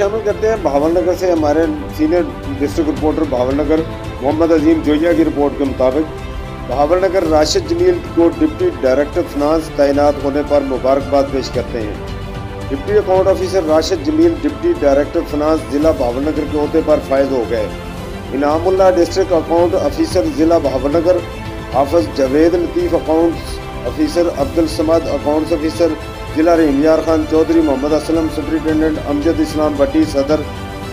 शामिल करते हैं भावलनगर से हमारे senior district reporter Bahawalnagar Mohammad Azeem Joiya की रिपोर्ट के मुताबिक भावलनगर राशिद जमील को डिप्टी डायरेक्टर फिनांस तैनात होने पर मुबारकबाद पेश करते हैं। Deputy account officer Rashid Jameel deputy director finance जिला भावलनगर के ओहदे पर फायज हो गए। इनामुल्लाह डिस्ट्रिक्ट अकाउंट ऑफिसर जिला Bahawalnagar, Hafiz Javed Latif accounts officer, Abdul Samad accounts officer जिला रहीम यार खान चौधरी, मोहम्मद असलम सुपरिटेंडेंट, अमजद इस्लाम भट्टी सदर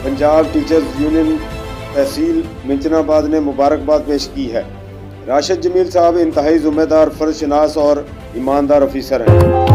पंजाब टीचर्स यूनियन तहसील मिंचनाबाद ने मुबारकबाद पेश की है। राशिद जमील साहब इंतहाई ज़िम्मेदार, फर्जशनास और ईमानदार ऑफिसर हैं।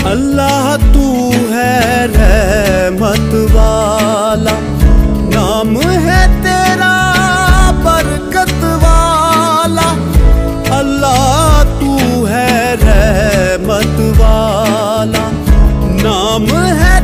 अल्लाह तू है रहमत वाला, नाम है तेरा बरकत वाला। अल्लाह तू है रहमत वाला, नाम है